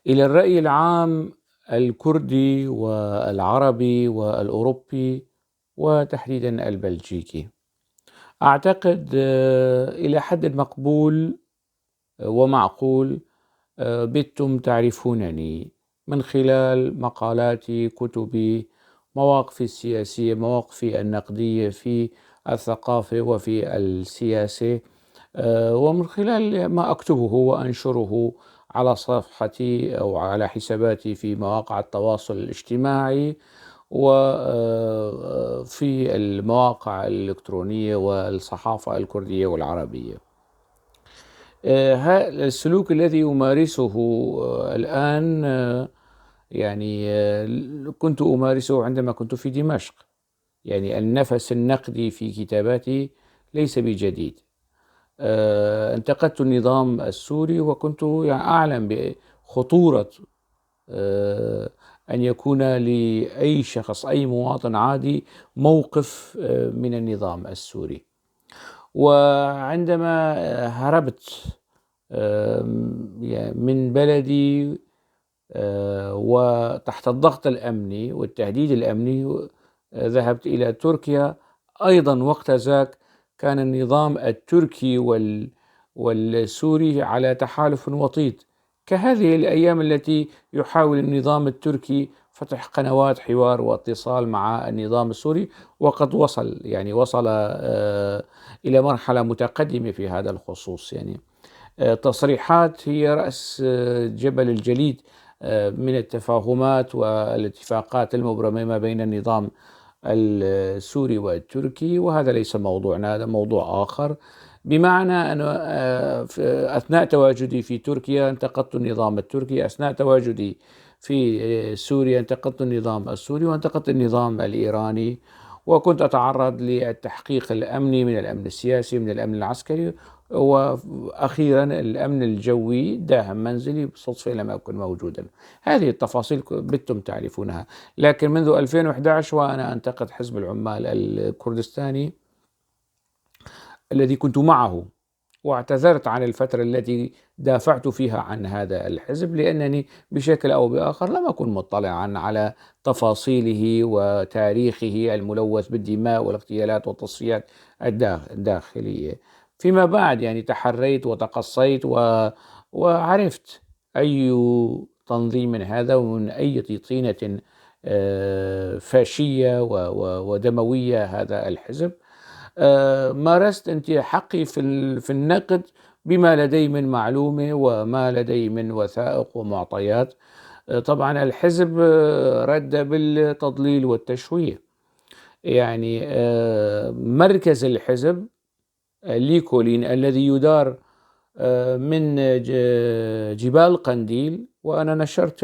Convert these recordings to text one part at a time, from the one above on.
إلى الرأي العام الكردي والعربي والأوروبي وتحديدا البلجيكي. أعتقد إلى حد مقبول ومعقول. بتم تعرفونني من خلال مقالاتي، كتبي، مواقفي السياسية، مواقفي النقدية في الثقافة وفي السياسة، ومن خلال ما أكتبه وأنشره على صفحتي أو على حساباتي في مواقع التواصل الاجتماعي وفي المواقع الإلكترونية والصحافة الكردية والعربية. السلوك الذي أمارسه الآن، يعني كنت أمارسه عندما كنت في دمشق. يعني النفس النقدي في كتاباتي ليس بجديد. انتقدت النظام السوري وكنت يعني أعلم بخطورة أن يكون لأي شخص، أي مواطن عادي، موقف من النظام السوري. وعندما هربت يعني من بلدي وتحت الضغط الأمني والتهديد الأمني، ذهبت إلى تركيا. أيضا وقت ذاك كان النظام التركي والسوري على تحالف وطيد، كهذه الأيام التي يحاول النظام التركي فتح قنوات حوار واتصال مع النظام السوري، وقد وصل إلى مرحلة متقدمة في هذا الخصوص. يعني تصريحات هي رأس جبل الجليد من التفاهمات والاتفاقات المبرمة ما بين النظام السوري والتركي، وهذا ليس موضوعنا، هذا موضوع آخر. بمعنى أن أثناء تواجدي في تركيا انتقدت النظام التركي، أثناء تواجدي في سوريا انتقدت النظام السوري وانتقدت النظام الإيراني، وكنت أتعرض للتحقيق الأمني من الأمن السياسي، من الأمن العسكري، وأخيرا الأمن الجوي داهم منزلي بالصدفة لم أكن موجودا. هذه التفاصيل بتم تعرفونها. لكن منذ 2011 وأنا أنتقد حزب العمال الكردستاني الذي كنت معه، واعتذرت عن الفترة التي دافعت فيها عن هذا الحزب، لأنني بشكل أو بآخر لم أكن مطلعا على تفاصيله وتاريخه الملوث بالدماء والاغتيالات والتصفيات الداخلية. فيما بعد يعني تحريت وتقصيت وعرفت أي تنظيم من هذا ومن أي طينة فاشية ودموية هذا الحزب. مارست أنت حقي في النقد بما لدي من معلومة وما لدي من وثائق ومعطيات. طبعا الحزب رد بالتضليل والتشويه. يعني مركز الحزب ليكولين الذي يدار من جبال قنديل، وأنا نشرت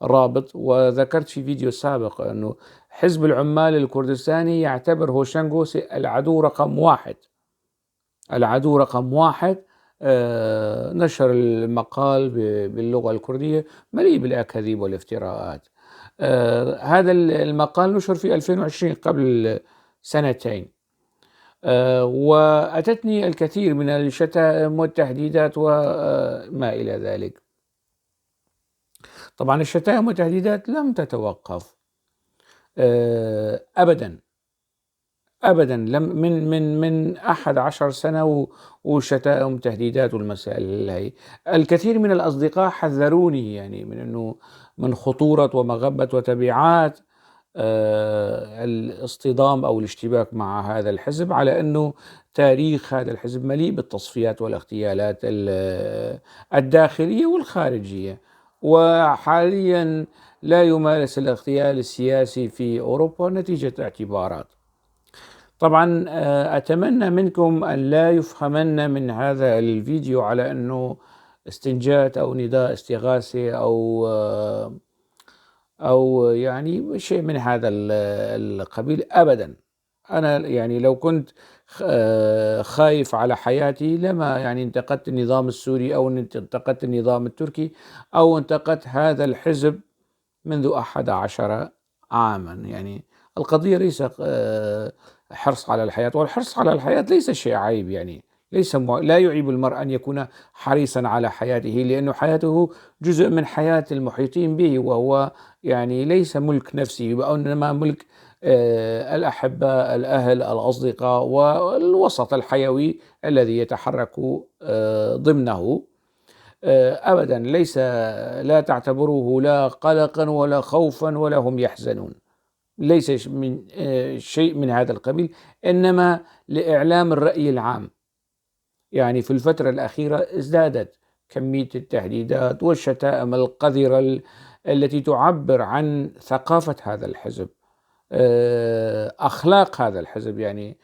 الرابط وذكرت في فيديو سابق أنه حزب العمال الكردستاني يعتبر هوشنغو العدو رقم واحد. العدو رقم واحد. نشر المقال باللغة الكردية مليء بالأكاذيب والافتراءات. هذا المقال نشر في 2020 قبل سنتين. وأتتني الكثير من الشتائم والتهديدات وما إلى ذلك. طبعا الشتائم والتهديدات لم تتوقف أبدا أبدا، لم من 11 سنة وشتائم تهديدات والمسائل هي. الكثير من الأصدقاء حذروني يعني من أنه من خطورة ومغبة وتبعات الاصطدام أو الاشتباك مع هذا الحزب، على أنه تاريخ هذا الحزب مليء بالتصفيات والاغتيالات الداخلية والخارجية. وحاليا لا يمارس الاغتيال السياسي في أوروبا نتيجة اعتبارات. طبعا أتمنى منكم أن لا يفهمن من هذا الفيديو على أنه استنجات أو نداء استغاثة أو يعني شيء من هذا القبيل أبدا. أنا يعني لو كنت خايف على حياتي لما يعني انتقدت النظام السوري أو انتقدت النظام التركي أو انتقدت هذا الحزب منذ 11 عاما. يعني القضية ليس حرص على الحياة، والحرص على الحياة ليس شيء عيب. يعني لا يعيب المرء أن يكون حريصا على حياته، لأن حياته جزء من حياة المحيطين به، وهو يعني ليس ملك نفسه، وإنما ملك الأحبة، الأهل، الأصدقاء، والوسط الحيوي الذي يتحرك ضمنه. أبدا لا تعتبروه لا قلقا ولا خوفا ولا هم يحزنون، ليس من شيء من هذا القبيل، إنما لإعلام الرأي العام. يعني في الفترة الأخيرة ازدادت كمية التهديدات والشتائم القذرة التي تعبر عن ثقافة هذا الحزب، أخلاق هذا الحزب. يعني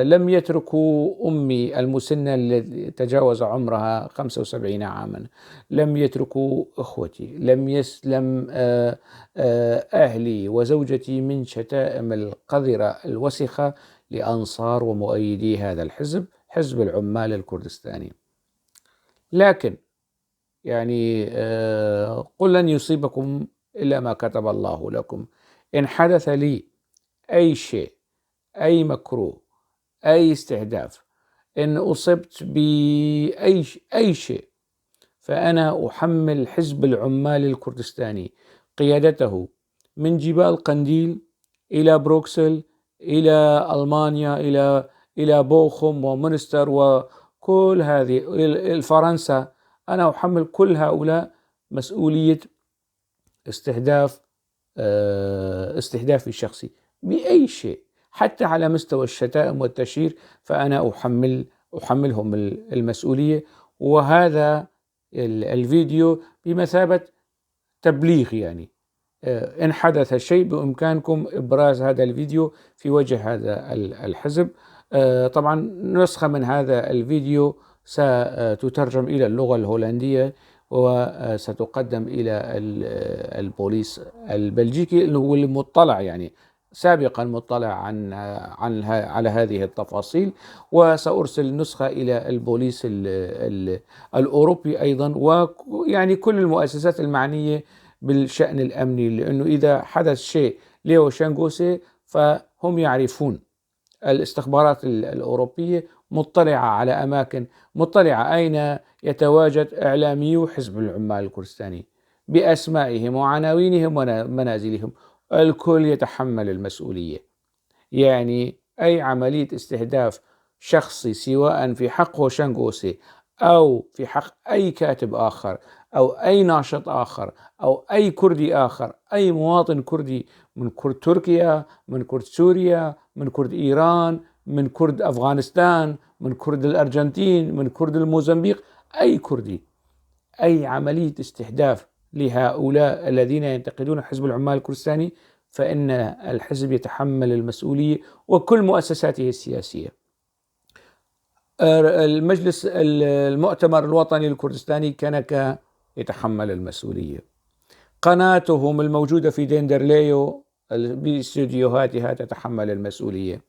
لم يتركوا أمي المسنة التي تجاوز عمرها 75 عاما، لم يتركوا أخوتي، لم يسلم أهلي وزوجتي من شتائم القذرة الوسخة لأنصار ومؤيدي هذا الحزب، حزب العمال الكردستاني. لكن يعني قل لن يصيبكم إلا ما كتب الله لكم. إن حدث لي أي شيء، أي مكروه، أي استهداف، إن أصبت بأي شيء، فأنا أحمل حزب العمال الكردستاني قيادته من جبال قنديل إلى بروكسل، إلى ألمانيا، إلى بوخم ومنستر وكل هذه فرنسا. أنا أحمل كل هؤلاء مسؤولية استهدافي الشخصي بأي شيء، حتى على مستوى الشتائم والتشهير، فأنا أحملهم المسؤولية. وهذا الفيديو بمثابة تبليغ، يعني إن حدث شيء بإمكانكم إبراز هذا الفيديو في وجه هذا الحزب. طبعا نسخة من هذا الفيديو ستترجم إلى اللغة الهولندية وستقدم إلى البوليس البلجيكي، اللي هو المطلع، يعني سابقا مطلع على هذه التفاصيل، وسأرسل نسخة إلى البوليس الأوروبي أيضا، ويعني كل المؤسسات المعنية بالشأن الأمني، لأنه إذا حدث شيء ليو شانغوسي فهم يعرفون. الاستخبارات الأوروبية مطلعة على أماكن، مطلعة أين يتواجد إعلاميو حزب العمال الكردستاني بأسمائهم وعناوينهم ومنازلهم. الكل يتحمل المسؤولية. يعني أي عملية استهداف شخصي، سواء في حق هوشانغوسي أو في حق أي كاتب آخر أو أي ناشط آخر أو أي كردي آخر، أي مواطن كردي، من كرد تركيا، من كرد سوريا، من كرد إيران، من كرد أفغانستان، من كرد الأرجنتين، من كرد الموزمبيق، أي كردي، أي عملية استهداف لهؤلاء الذين ينتقدون حزب العمال الكردستاني، فإن الحزب يتحمل المسؤولية وكل مؤسساته السياسية. المؤتمر الوطني الكردستاني كنكا يتحمل المسؤولية. قناتهم الموجودة في ديندرليو باستديوهاتها تتحمل المسؤولية.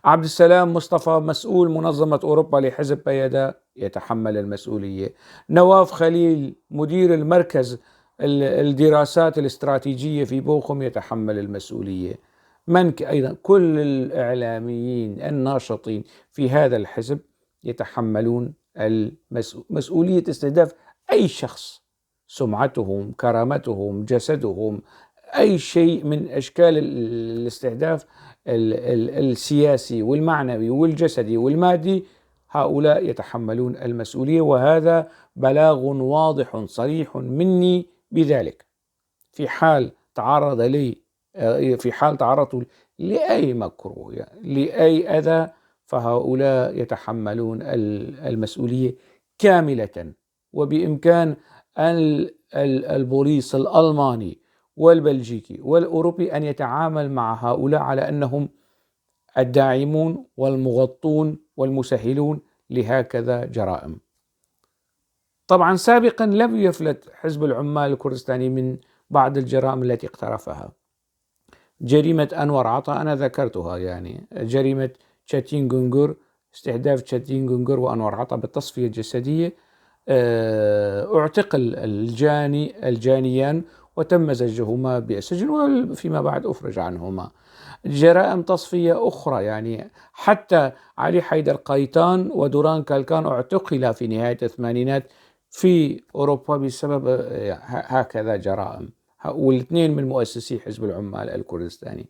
عبد السلام مصطفى مسؤول منظمة أوروبا لحزب بيدا يتحمل المسؤولية. نواف خليل مدير المركز الدراسات الاستراتيجية في بوخم يتحمل المسؤولية. أيضا كل الإعلاميين الناشطين في هذا الحزب يتحملون مسؤولية استهداف أي شخص، سمعتهم، كرامتهم، جسدهم، أي شيء من أشكال الاستهداف السياسي والمعنوي والجسدي والمادي، هؤلاء يتحملون المسؤولية. وهذا بلاغ واضح صريح مني بذلك. في حال تعرضت لأي مكروه، يعني لأي أذى، فهؤلاء يتحملون المسؤولية كاملة. وبإمكان البوليس الألماني والبلجيكي والأوروبي أن يتعامل مع هؤلاء على أنهم الداعمون والمغطون والمسهلون لهكذا جرائم. طبعا سابقا لم يفلت حزب العمال الكردستاني من بعض الجرائم التي اقترفها. جريمة أنور عطا أنا ذكرتها، يعني جريمة تشاتين جونجور، استهداف تشاتين جونجور وأنور عطا بالتصفية الجسدية. اعتقل الجانيان وتم زجهما بالسجن وفيما بعد أفرج عنهما. جرائم تصفية أخرى، يعني حتى علي حيدر قيطان ودوران كالكان اعتقل في نهاية الثمانينات في أوروبا بسبب هكذا جرائم، والاثنين من مؤسسي حزب العمال الكردستاني.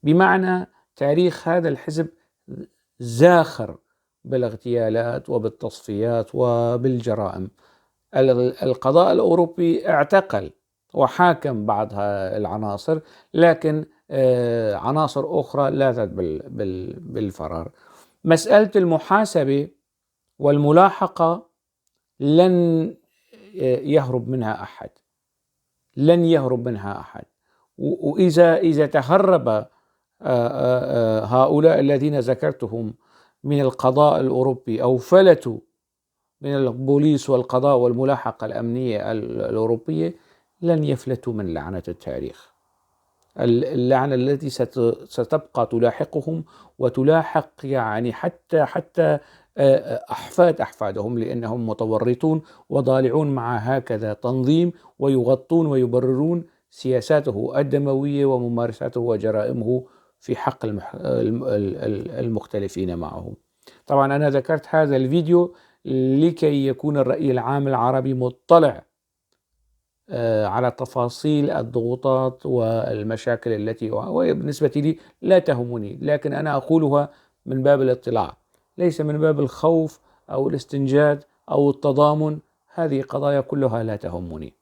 بمعنى تاريخ هذا الحزب زاخر بالاغتيالات وبالتصفيات وبالجرائم. القضاء الأوروبي اعتقل وحاكم بعض العناصر، لكن عناصر أخرى لاذت بالفرار. مسألة المحاسبة والملاحقة لن يهرب منها أحد، لن يهرب منها أحد. وإذا تهرب هؤلاء الذين ذكرتهم من القضاء الأوروبي أو فلتوا من البوليس والقضاء والملاحقة الأمنية الأوروبية، لن يفلتوا من لعنة التاريخ، اللعنة التي ستبقى تلاحقهم وتلاحق يعني حتى أحفادهم، لأنهم متورطون وضالعون مع هكذا تنظيم ويغطون ويبررون سياساته الدموية وممارساته وجرائمه في حق المختلفين معه. طبعا أنا ذكرت هذا الفيديو لكي يكون الرأي العام العربي مطلع على تفاصيل الضغوطات والمشاكل التي وبالنسبة لي لا تهمني، لكن أنا أقولها من باب الاطلاع، ليس من باب الخوف أو الاستنجاد أو التضامن. هذه قضايا كلها لا تهمني.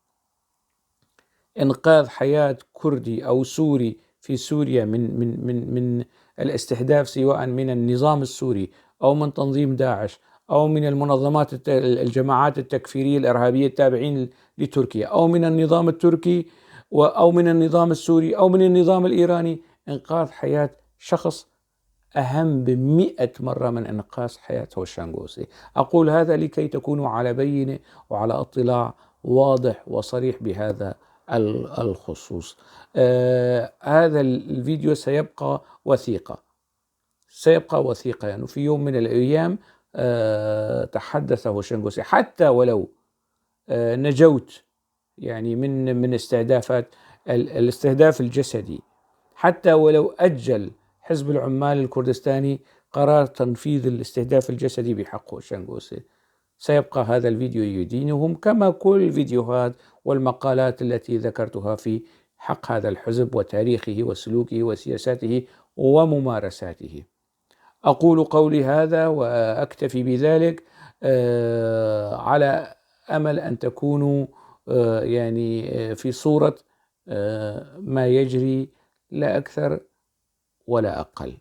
إنقاذ حياة كردي أو سوري في سوريا من الاستهداف، سواء من النظام السوري أو من تنظيم داعش أو من المنظمات الجماعات التكفيرية الإرهابية التابعين لتركيا أو من النظام التركي أو من النظام السوري أو من النظام الإيراني، إنقاذ حياة شخص أهم ب100 مرة من إنقاذ حياة هوشام جوسي. أقول هذا لكي تكونوا على بينة وعلى اطلاع واضح وصريح بهذا الخصوص. هذا الفيديو سيبقى وثيقة، يعني في يوم من الأيام تحدث هوشام جوسي، حتى ولو نجوت يعني من الاستهداف الجسدي، حتى ولو أجل حزب العمال الكردستاني قرار تنفيذ الاستهداف الجسدي بحق هوشام جوسي، سيبقى هذا الفيديو يدينهم كما كل الفيديوهات والمقالات التي ذكرتها في حق هذا الحزب وتاريخه وسلوكه وسياساته وممارساته. أقول قولي هذا وأكتفي بذلك، على أمل أن تكونوا يعني في صورة ما يجري، لا أكثر ولا أقل.